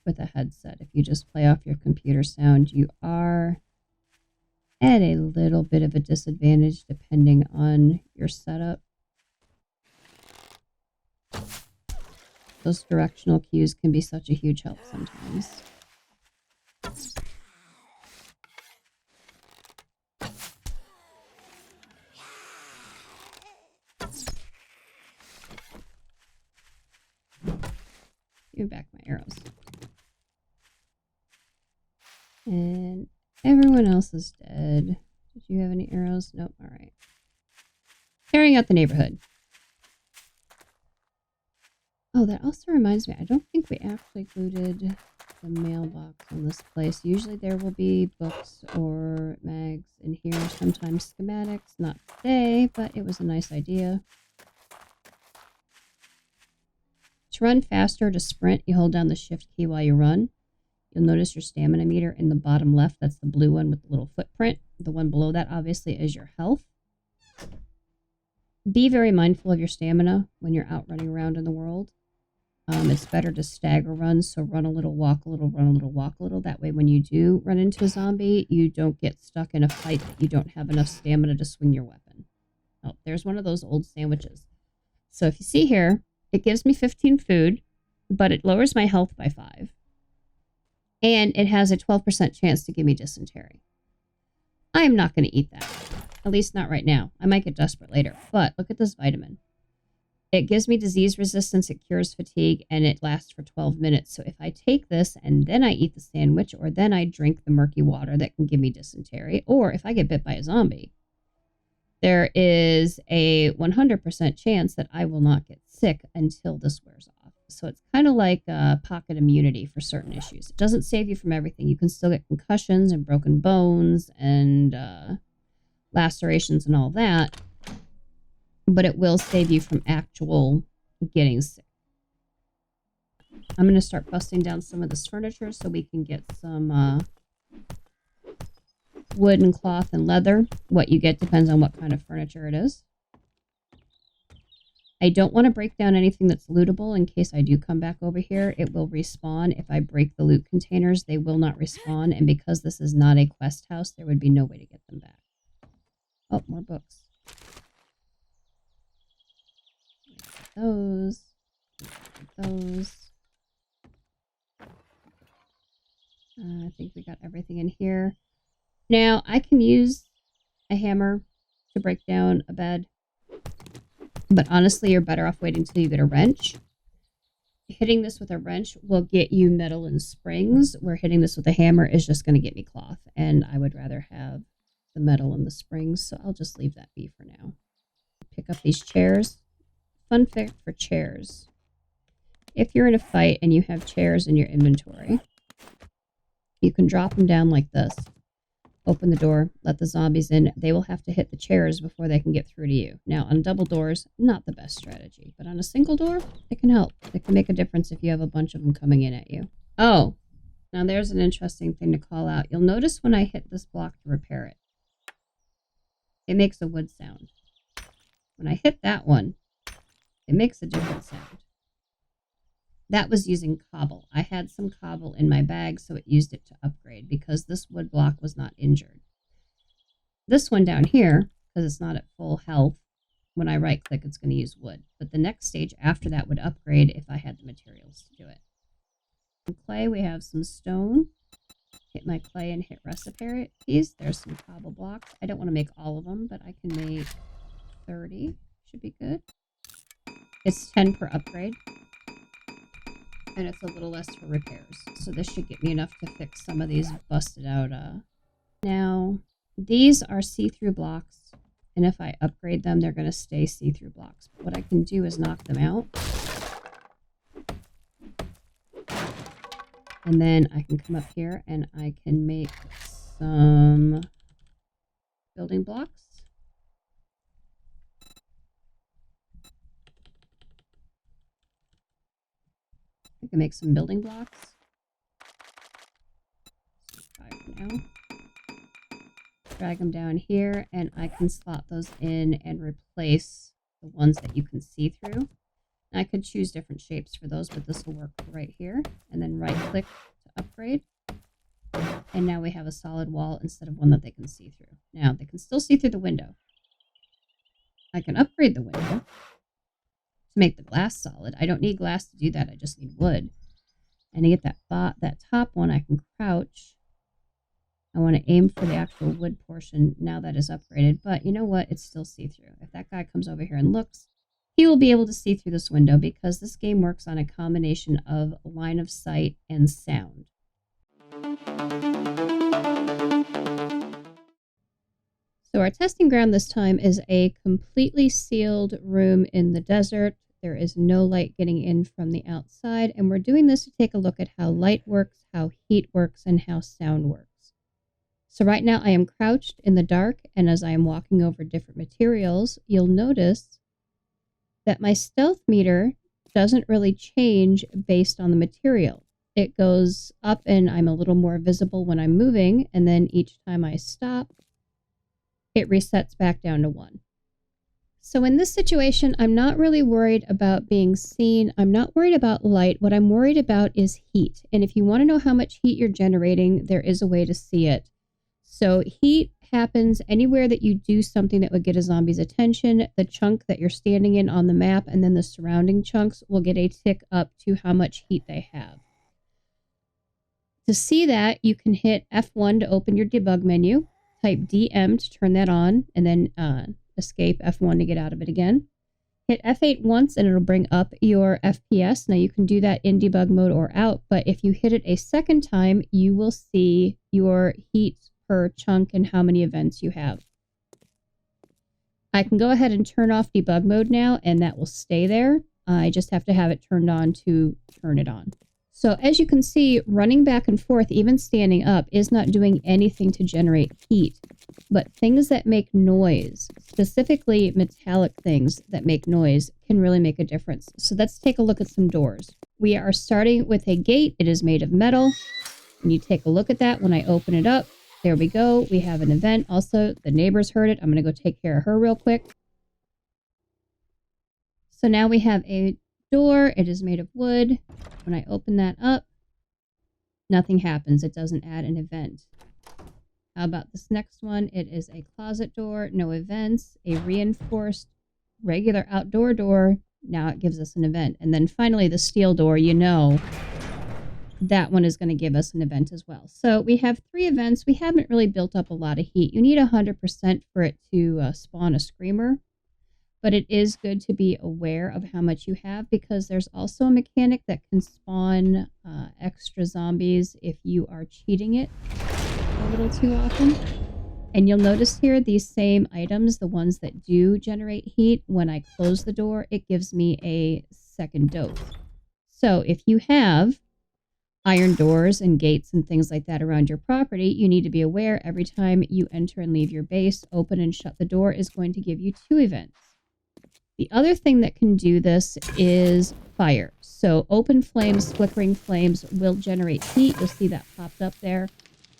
with a headset, if you just play off your computer sound, you are at a little bit of a disadvantage depending on your setup. Those directional cues can be such a huge help sometimes. Give me back my arrows. And everyone else is dead. Did you have any arrows? Nope. All right. Carrying out the neighborhood. Oh, that also reminds me. I don't think we actually looted the mailbox in this place. Usually there will be books or mags in here. Sometimes schematics. Not today, but it was a nice idea. To run faster, to sprint, you hold down the shift key while you run. You'll notice your stamina meter in the bottom left. That's the blue one with the little footprint. The one below that, obviously, is your health. Be very mindful of your stamina when you're out running around in the world. It's better to stagger run, so run a little, walk a little, run a little, walk a little. That way, when you do run into a zombie, you don't get stuck in a fight that you don't have enough stamina to swing your weapon. Oh, there's one of those old sandwiches. So if you see here, it gives me 15 food, but it lowers my health by 5. And it has a 12% chance to give me dysentery. I am not going to eat that. At least not right now. I might get desperate later. But look at this vitamin. It gives me disease resistance, it cures fatigue, and it lasts for 12 minutes. So if I take this and then I eat the sandwich, or then I drink the murky water that can give me dysentery, or if I get bit by a zombie, there is a 100% chance that I will not get sick until this wears off. So it's kind of like pocket immunity for certain issues. It doesn't save you from everything. You can still get concussions and broken bones and lacerations and all that, but it will save you from actual getting sick. I'm going to start busting down some of this furniture so we can get some wood and cloth and leather. What you get depends on what kind of furniture it is. I don't want to break down anything that's lootable in case I do come back over here. It will respawn. If I break the loot containers, they will not respawn. And because this is not a quest house, there would be no way to get them back. Oh, more books. Those. Those. I think we got everything in here. Now, I can use a hammer to break down a bed. But honestly, you're better off waiting until you get a wrench. Hitting this with a wrench will get you metal and springs, where hitting this with a hammer is just going to get me cloth. And I would rather have the metal and the springs, so I'll just leave that be for now. Pick up these chairs. Fun fact for chairs. If you're in a fight and you have chairs in your inventory, you can drop them down like this. Open the door, let the zombies in. They will have to hit the chairs before they can get through to you. Now, on double doors, not the best strategy. But on a single door, it can help. It can make a difference if you have a bunch of them coming in at you. Oh, now there's an interesting thing to call out. You'll notice when I hit this block to repair it, it makes a wood sound. When I hit that one, it makes a different sound. That was using cobble. I had some cobble in my bag, so it used it to upgrade because this wood block was not injured. This one down here, because it's not at full health, when I right click, it's going to use wood. But the next stage after that would upgrade if I had the materials to do it. In clay, we have some stone. Hit my clay and hit recipes. There's some cobble blocks. I don't want to make all of them, but I can make 30. Should be good. It's 10 per upgrade. And it's a little less for repairs. So this should get me enough to fix some of these busted out. Now, these are see-through blocks. And if I upgrade them, they're going to stay see-through blocks. But what I can do is knock them out. And then I can come up here and I can make some building blocks. I can make some building blocks. Now. Drag them down here, and I can slot those in and replace the ones that you can see through. And I could choose different shapes for those, but this will work right here. And then right-click to upgrade. And now we have a solid wall instead of one that they can see through. Now, they can still see through the window. I can upgrade the window to make the glass solid. I don't need glass to do that. I just need wood. And to get that top one, I can crouch. I want to aim for the actual wood portion now that is upgraded. But you know what? It's still see-through. If that guy comes over here and looks, he will be able to see through this window because this game works on a combination of line of sight and sound. So our testing ground this time is a completely sealed room in the desert. There is no light getting in from the outside, and we're doing this to take a look at how light works, how heat works, and how sound works. So right now I am crouched in the dark, and as I am walking over different materials, you'll notice that my stealth meter doesn't really change based on the material. It goes up and I'm a little more visible when I'm moving, and then each time I stop, it resets back down to 1. So in this situation, I'm not really worried about being seen. I'm not worried about light. What I'm worried about is heat. And if you want to know how much heat you're generating, there is a way to see it. So heat happens anywhere that you do something that would get a zombie's attention. The chunk that you're standing in on the map and then the surrounding chunks will get a tick up to how much heat they have. To see that, you can hit F1 to open your debug menu, type DM to turn that on, and then escape F1 to get out of it again. Hit F8 once and it'll bring up your FPS. Now you can do that in debug mode or out, but if you hit it a second time, you will see your heat per chunk and how many events you have. I can go ahead and turn off debug mode now, and that will stay there. I just have to have it turned on to turn it on. So as you can see, running back and forth, even standing up, is not doing anything to generate heat. But things that make noise, specifically metallic things that make noise, can really make a difference. So let's take a look at some doors. We are starting with a gate. It is made of metal. And you take a look at that when I open it up. There we go. We have an event. Also, the neighbors heard it. I'm going to go take care of her real quick. So now we have a door. It is made of wood. When I open that up, nothing happens. It doesn't add an event. How about this next one? It is a closet door, no events, a reinforced regular outdoor door. Now it gives us an event. And then finally the steel door, you know, that one is going to give us an event as well. So we have 3 events. We haven't really built up a lot of heat. You need 100% for it to spawn a screamer. But it is good to be aware of how much you have because there's also a mechanic that can spawn extra zombies if you are cheating it a little too often. And you'll notice here these same items, the ones that do generate heat, when I close the door, it gives me a second dose. So if you have iron doors and gates and things like that around your property, you need to be aware every time you enter and leave your base, open and shut the door is going to give you 2 events. The other thing that can do this is fire. So open flames, flickering flames will generate heat. You'll see that popped up there.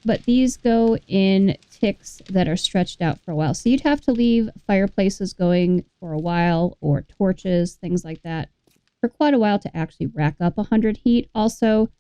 but these go in ticks that are stretched out for a while. So you'd have to leave fireplaces going for a while, or torches, things like that, for quite a while to actually rack up 100 heat. Also,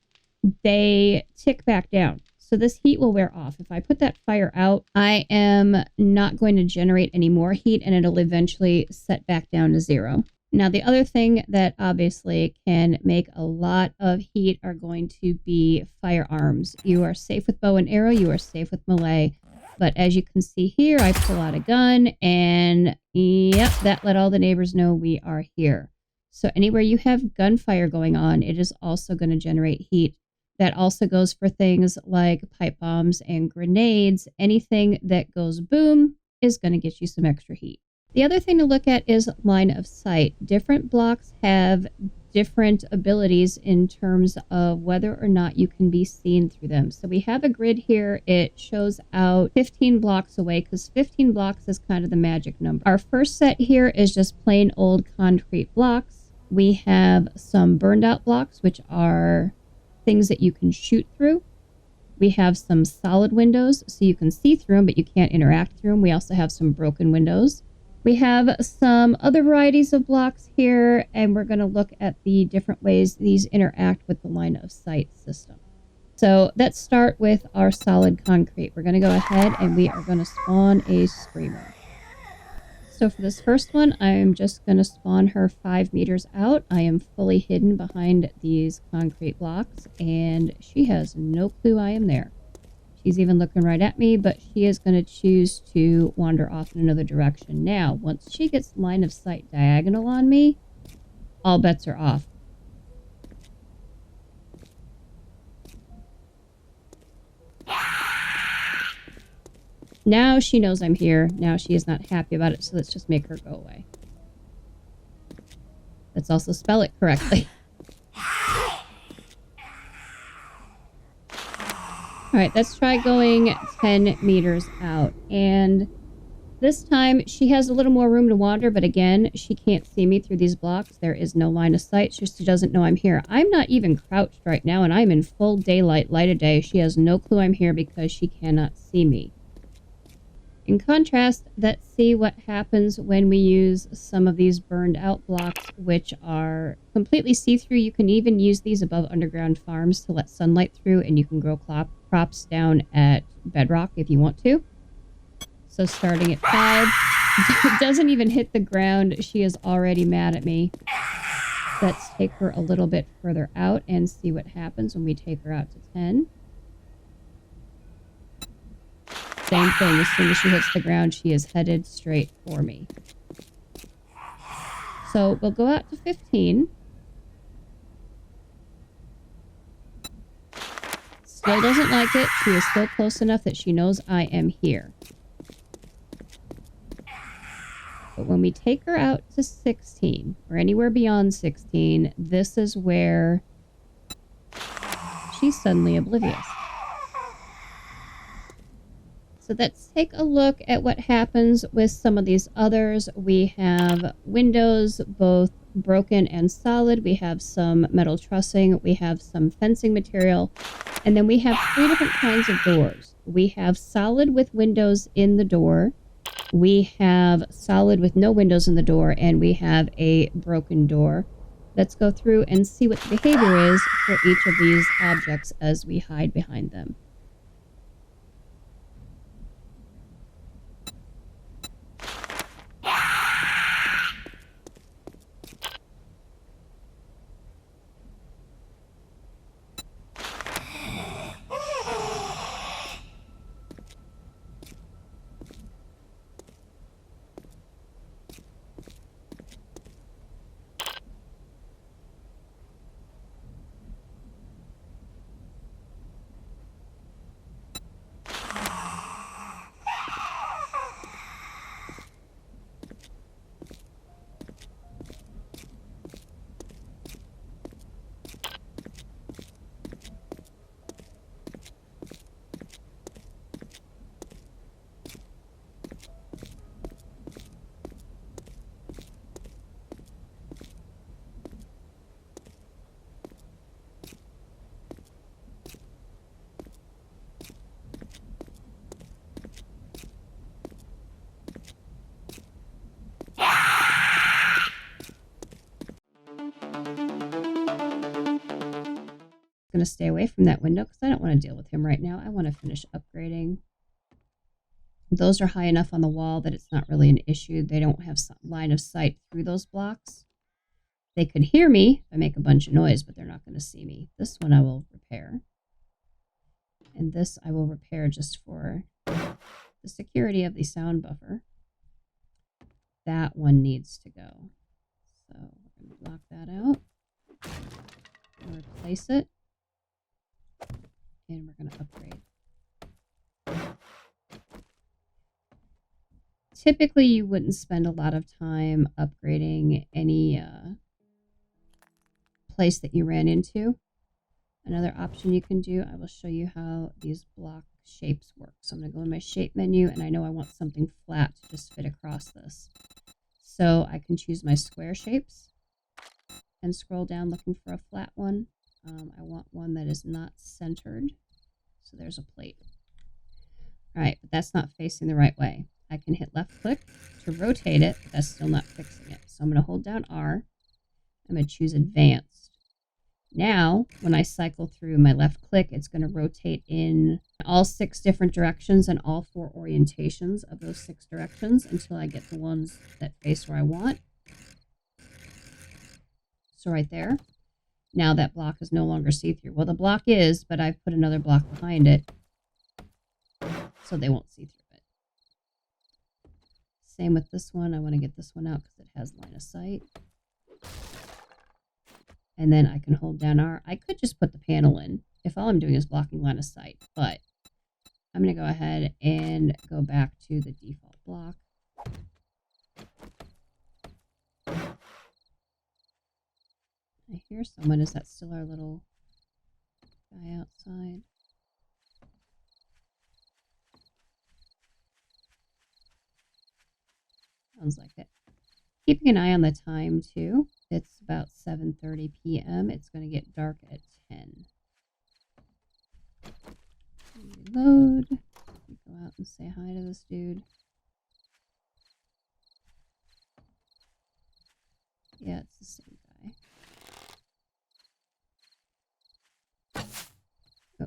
they tick back down. So this heat will wear off. If I put that fire out, I am not going to generate any more heat, and it'll eventually set back down to 0. Now, the other thing that obviously can make a lot of heat are going to be firearms. You are safe with bow and arrow. You are safe with melee. But as you can see here, I pull out a gun, and yep, that let all the neighbors know we are here. So anywhere you have gunfire going on, it is also going to generate heat. That also goes for things like pipe bombs and grenades. Anything that goes boom is going to get you some extra heat. The other thing to look at is line of sight. Different blocks have different abilities in terms of whether or not you can be seen through them. So we have a grid here. It shows out 15 blocks away because 15 blocks is kind of the magic number. Our first set here is just plain old concrete blocks. We have some burned out blocks, which are things that you can shoot through. We have some solid windows, so you can see through them, but you can't interact through them. We also have some broken windows. We have some other varieties of blocks here, and we're going to look at the different ways these interact with the line of sight system. So let's start with our solid concrete. We're going to go ahead and we are going to spawn a screamer. So for this first one, I'm just going to spawn her 5 meters out. I am fully hidden behind these concrete blocks, and she has no clue I am there. She's even looking right at me, but she is going to choose to wander off in another direction. Now, once she gets line of sight diagonal on me, all bets are off. Now she knows I'm here. Now she is not happy about it, so let's just make her go away. Let's also spell it correctly. Alright, let's try going 10 meters out. And this time, she has a little more room to wander, but again, she can't see me through these blocks. There is no line of sight. She doesn't know I'm here. I'm not even crouched right now, and I'm in full daylight, light of day. She has no clue I'm here because she cannot see me. In contrast, let's see what happens when we use some of these burned out blocks, which are completely see-through. You can even use these above underground farms to let sunlight through, and you can grow crops down at bedrock if you want to. So starting at 5, it doesn't even hit the ground. She is already mad at me. Let's take her a little bit further out and see what happens when we take her out to 10. Same thing, as soon as she hits the ground, she is headed straight for me. So we'll go out to 15. Still doesn't like it. She is still close enough that she knows I am here. But when we take her out to 16, or anywhere beyond 16, this is where she's suddenly oblivious. So let's take a look at what happens with some of these others. We have windows, both broken and solid. We have some metal trussing. We have some fencing material. And then we have 3 different kinds of doors. We have solid with windows in the door. We have solid with no windows in the door. And we have a broken door. Let's go through and see what the behavior is for each of these objects as we hide behind them. going to stay away from that window because I don't want to deal with him right now. I want to finish upgrading. Those are high enough on the wall that it's not really an issue. They don't have line of sight through those blocks. They could hear me if I make a bunch of noise, but they're not going to see me. This one I will repair. And this I will repair just for the security of the sound buffer. That one needs to go. So we're going to block that out. We'll replace it. And we're going to upgrade. Typically, you wouldn't spend a lot of time upgrading any place that you ran into. Another option you can do, I will show you how these block shapes work. So I'm going to go in my shape menu, and I know I want something flat to just fit across this. So I can choose my square shapes and scroll down looking for a flat one. I want one that is not centered. So there's a plate. All right, but that's not facing the right way. I can hit left click to rotate it, but that's still not fixing it. So I'm going to hold down R. I'm going to choose advanced. Now, when I cycle through my left click, it's going to rotate in all 6 different directions and all 4 orientations of those 6 directions until I get the ones that face where I want. So right there. Now that block is no longer see-through. Well, the block is, but I've put another block behind it so they won't see through it. Same with this one. I want to get this one out because it has line of sight. And then I can hold down R. I could just put the panel in if all I'm doing is blocking line of sight, but I'm going to go ahead and go back to the default block. I hear someone. Is that still our little guy outside? Sounds like it. Keeping an eye on the time too. It's about 7:30 p.m. It's going to get dark at 10. Reload. Go out and say hi to this dude. Yeah, it's the same guy. Oh.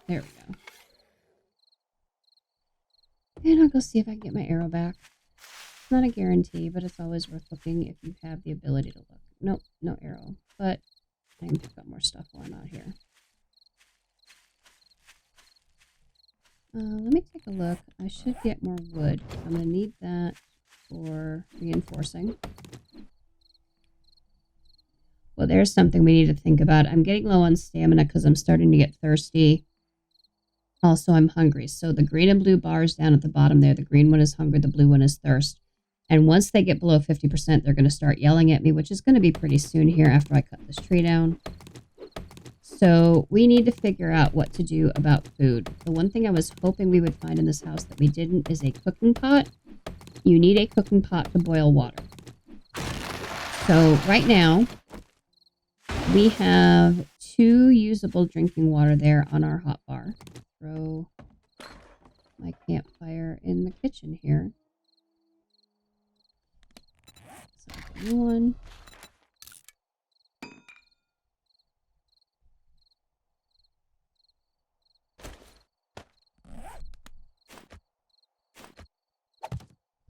There we go. And I'll go see if I can get my arrow back. It's not a guarantee, but it's always worth looking if you have the ability to look. Nope, no arrow. But I can pick up more stuff while I'm out here. Let me take a look. I should get more wood. I'm going to need that for reinforcing. Well, there's something we need to think about. I'm getting low on stamina because I'm starting to get thirsty. Also, I'm hungry. So the green and blue bars down at the bottom there, the green one is hunger, the blue one is thirst. And once they get below 50%, they're going to start yelling at me, which is going to be pretty soon here after I cut this tree down. So we need to figure out what to do about food. The one thing I was hoping we would find in this house that we didn't is a cooking pot. You need a cooking pot to boil water. So right now, we have 2 usable drinking water there on our hot bar. Throw my campfire in the kitchen here. So new one.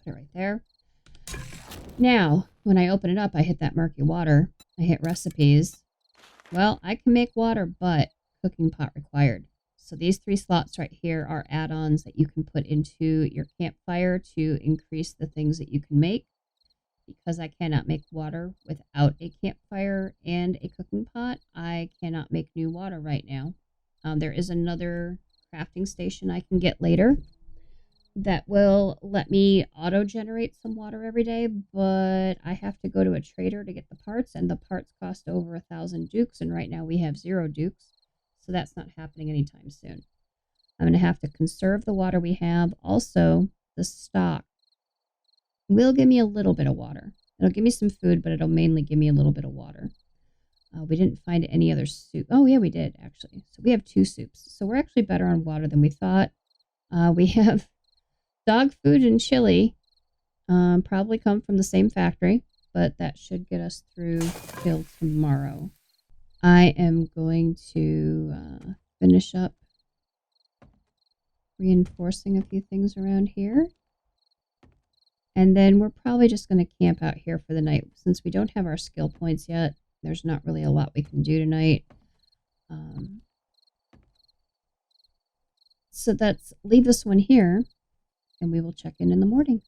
Put it right there. Now, when I open it up, I hit that murky water. I hit recipes. Well, I can make water, but cooking pot required. So these 3 slots right here are add-ons that you can put into your campfire to increase the things that you can make. Because I cannot make water without a campfire and a cooking pot, I cannot make new water right now. There is another crafting station I can get later that will let me auto-generate some water every day, but I have to go to a trader to get the parts, and the parts cost over 1,000 dukes, and right now we have 0 dukes, so that's not happening anytime soon. I'm going to have to conserve the water we have. Also, the stock will give me a little bit of water. It'll give me some food, but it'll mainly give me a little bit of water. We didn't find any other soup. Oh, yeah, we did, actually. So we have 2 soups. So we're actually better on water than we thought. We have dog food and chili. Probably come from the same factory, but that should get us through till tomorrow. I am going to finish up reinforcing a few things around here. And then we're probably just going to camp out here for the night. Since we don't have our skill points yet, there's not really a lot we can do tonight. So let's leave this one here, and we will check in the morning.